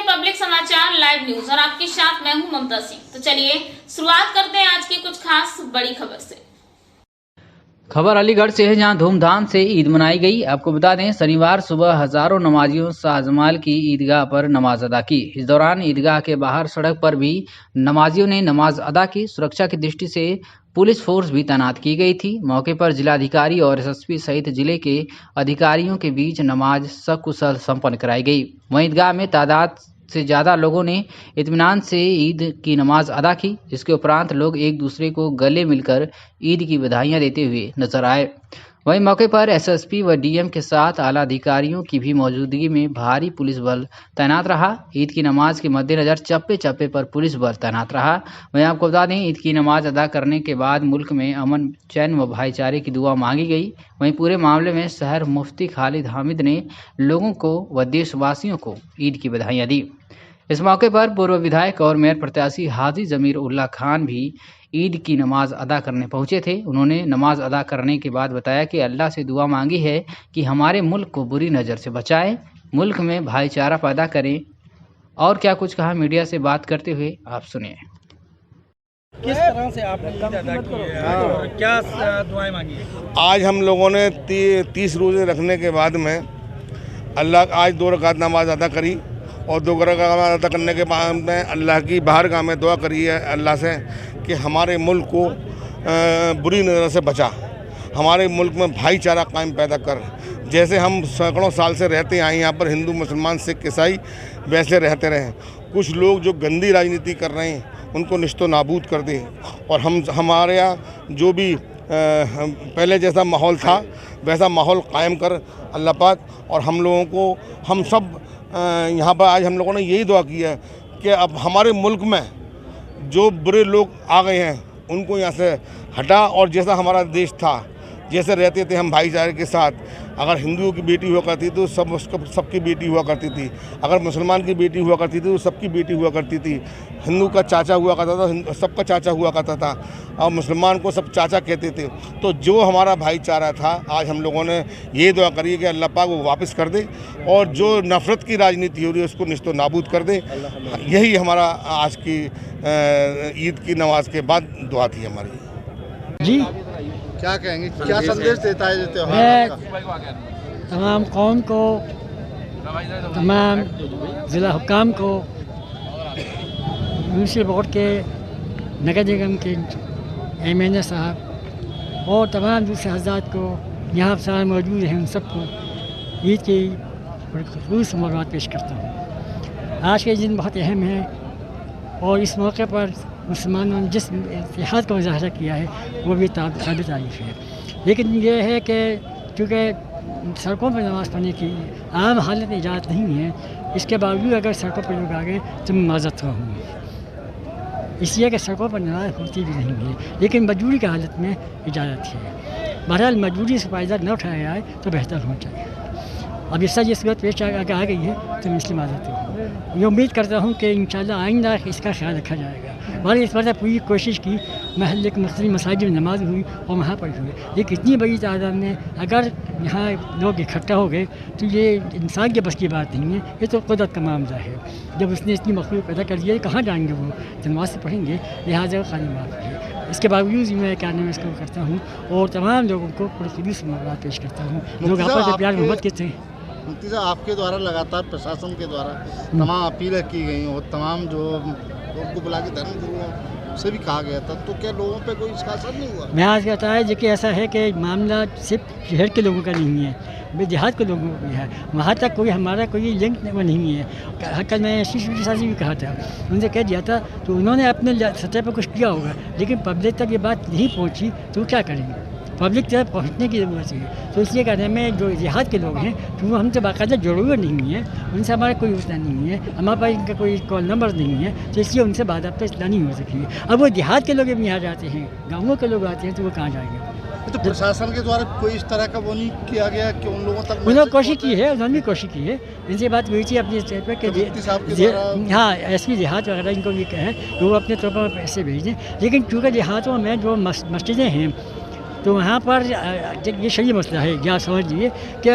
हैं पब्लिक समाचार live news और आपके साथ मैं हूं ममता सिंह। तो चलिए शुरुआत करते हैं आज की कुछ खास बड़ी खबर से। खबर अलीगढ़ से है, जहां धूमधाम से ईद मनाई गई। आपको बता दें, शनिवार सुबह हजारों नमाजियों शाहजमाल की ईदगाह पर नमाज अदा की। इस दौरान ईदगाह के बाहर सड़क पर भी नमाजियों ने नमाज अदा की। सुरक्षा की दृष्टि से पुलिस फोर्स भी तैनात की गई थी। मौके पर जिलाधिकारी और एसएसपी सहित जिले के अधिकारियों के बीच नमाज सकुशल संपन्न कराई गई। वहीं ईदगाह में तादाद से ज़्यादा लोगों ने इत्मीनान से ईद की नमाज अदा की, जिसके उपरांत लोग एक दूसरे को गले मिलकर ईद की बधाइयां देते हुए नजर आए। वहीं मौके पर एसएसपी व डीएम के साथ आला अधिकारियों की भी मौजूदगी में भारी पुलिस बल तैनात रहा। ईद की नमाज के मद्देनजर चप्पे चप्पे पर पुलिस बल तैनात रहा। वहीं आपको बता दें, ईद की नमाज अदा करने के बाद मुल्क में अमन, चैन व भाईचारे की दुआ मांगी गई। वहीं पूरे मामले में शहर मुफ्ती खालिद हामिद ने लोगों को व देशवासियों को ईद की बधाइयां दी। इस मौके पर पूर्व विधायक और मेयर प्रत्याशी हाजी जमीर उल्लाह खान भी ईद की नमाज अदा करने पहुंचे थे। उन्होंने नमाज अदा करने के बाद बताया कि अल्लाह से दुआ मांगी है कि हमारे मुल्क को बुरी नज़र से बचाएं, मुल्क में भाईचारा पैदा करें। और क्या कुछ कहा मीडिया से बात करते हुए, आप सुनिए। किस तरह से आपने ईद अदा की है और क्या दुआएं मांगी है? आज हम लोगों ने 30 रोज़े रखने के बाद में आज 2 रकात नमाज अदा करी और 2 रकात नमाज अदा करने के बाद में अल्लाह की बारगाह में दुआ करी है अल्लाह से कि हमारे मुल्क को बुरी नज़र से बचा, हमारे मुल्क में भाईचारा कायम पैदा कर। जैसे हम सैकड़ों साल से रहते आए यहाँ पर, हिंदू मुसलमान सिख ईसाई वैसे रहते रहे। कुछ लोग जो गंदी राजनीति कर रहे हैं उनको निश्तो नाबूद कर दे और हमारे यहाँ जो भी पहले जैसा माहौल था वैसा माहौल कायम कर अल्लाह पाक। और हम लोगों को, हम सब यहाँ पर आज हम लोगों ने यही दुआ की है कि अब हमारे मुल्क में जो बुरे लोग आ गए हैं उनको यहाँ से हटा और जैसा हमारा देश था, जैसे रहते थे हम भाईचारे के साथ। अगर हिंदुओं की बेटी हुआ करती थी तो सबकी बेटी हुआ करती थी, अगर मुसलमान की बेटी हुआ करती थी तो सबकी बेटी हुआ करती थी। हिंदू का चाचा हुआ करता था, सबका चाचा हुआ करता था, और मुसलमान को सब चाचा कहते थे। तो जो हमारा भाईचारा था, आज हम लोगों ने ये दुआ करी कि अल्लाह पाक वो वापस कर दे और जो नफ़रत की राजनीति हो रही है उसको निश्तो नाबूद कर दे। यही हमारा आज की ईद की नमाज के बाद दुआ थी हमारी। जी क्या कहेंगे, क्या संदेश देता है ये त्योहार? मैं तमाम कौम को, तमाम ज़िला हुक्काम को, म्यूनसिपल बोर्ड के, नगर निगम के एमएनए साहब और तमाम दूसरे हज़रात को यहाँ सारे मौजूद हैं, उन सबको ईद की खसूस मुबारकबाद पेश करता हूँ। आज के दिन बहुत अहम है और इस मौके पर मुसलमानों ने जिस इतिहाद का मुजाहरा किया है वो भी काबिल तारीफ़ है। लेकिन ये है कि चूँकि सड़कों पर नमाज़ पढ़ने की आम हालत में इजाज़त नहीं है, इसके बावजूद अगर सड़कों पर लोग आ गए तो मैं माज़रत हूँ, इसलिए कि सड़कों पर नमाज़ होती भी नहीं है, लेकिन मजबूरी की हालत में इजाज़त है। बहरहाल मजबूरी से फ़ायदा न उठाया जाए तो बेहतर होना चाहिए। अब इस ये सूरत पेश आ गई है तो मैं इसलिए माज़रत हूँ। ये उम्मीद करता हूँ कि इंशाअल्लाह आइंदा इसका ख्याल रखा जाएगा। हमारी इस बार पूरी कोशिश की, महल्ले के मुख्तलिफ मसाजिद में नमाज हुई और वहाँ पर हुई, लेकिन इतनी बड़ी तादाद में अगर यहाँ लोग इकट्ठा हो गए तो ये इंसान के बस की बात नहीं है, ये तो कुदरत का मामला है। जब उसने इतनी मखलूक पैदा कर दिया, कहाँ जाएंगे वो, नमाज से पढ़ेंगे, लिहाजा खाली माफ़ है। इसके बावजूद मैं क्या नाम इसको करता हूँ और तमाम लोगों को पुरखलूस मुबारकबाद पेश करता हूँ। लोग आपस में प्यार मोहब्बत के थे। मुफ्ती साहब, आपके द्वारा लगातार प्रशासन के द्वारा तमाम अपीलें की गई और तमाम जो लोग को बुला के धर्म गुरुओं से भी कहा गया था, तो क्या लोगों पे कोई इसका असर नहीं हुआ? मैं आज कहता है कि ऐसा है कि मामला सिर्फ शहर के लोगों का नहीं है, देहात के लोगों को भी है। वहाँ तक कोई हमारा कोई लिंक नहीं है। कल मैं शीश साजी भी कहा था, उनसे कह दिया था, तो उन्होंने अपने सतह पर कुछ किया होगा, लेकिन पब्लिक तक ये बात नहीं पहुँची तो क्या करेंगे? पब्लिक तक पहुँचने की ज़रूरत है। तो इसलिए कहने में जो देहात के लोग हैं तो वो हमसे बाकायदा जुड़े नहीं है, उनसे हमारा कोई उतना नहीं है, हमारे पास इनका कोई कॉल नंबर नहीं है, तो इसलिए उनसे बात अब तक इतना नहीं हो सकी है। अब वो देहात के लोग भी यहाँ जाते हैं, गाँवों के लोग आते हैं, तो वो कहाँ जाएंगे? तो प्रशासन के द्वारा कोई इस तरह का वो नहीं किया गया कि उन लोगों तक? उन्होंने कोशिश की है, उन्होंने भी कोशिश की है। इनसे बात हुई थी अपने स्टेट पर कि हाँ एसपी देहात वगैरह इनको भी कहें कि वो अपने तौर पर पैसे भेजें, लेकिन चूँकि देहातों में जो मस्जिदें हैं तो वहाँ पर ये सही मसला है, या समझ लीजिए कि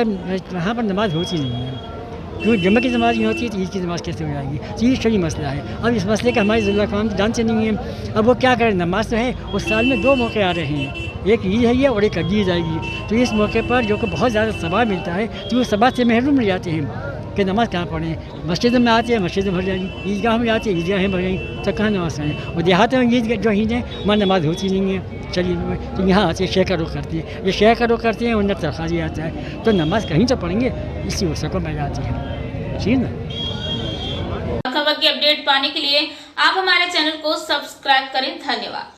वहाँ पर नमाज होती नहीं है। क्योंकि जुम्मे की नमाज नहीं होती तो ईद की नमाज कैसे हो जाएगी? तो ये शरी मसला है। अब इस मसले का हमारे ज़िला कौम जानते नहीं हैं। अब वो क्या करें, नमाज तो है, उस साल में 2 मौके आ रहे हैं, एक ईद है ये और एक अजीज आएगी। तो इस मौके पर जो कि बहुत ज़्यादा सवाब मिलता है तो वो सवाब से महरूम रह जाते हैं कि नमाज़ कहाँ पढ़ें। मस्जिद में आते हैं, मस्जिद में भर जाएंगी, ईदगाह में आते हैं, ईदगाहें भर जाएंगी, तो कहाँ नमाज़ पढ़ें। और देहात में ईद जो ईद है वहाँ नमाज होती नहीं है। चलिए तो यहाँ आते शेख का रुख करती है, ये शेख का रुख करते हैं, उन्हें तरखाजी आता है, तो नमाज कहीं तो पढ़ेंगे, इसी वसकों में जाती है। ठीक ना। खबर की अपडेट पाने के लिए आप हमारे चैनल को सब्सक्राइब करें। धन्यवाद।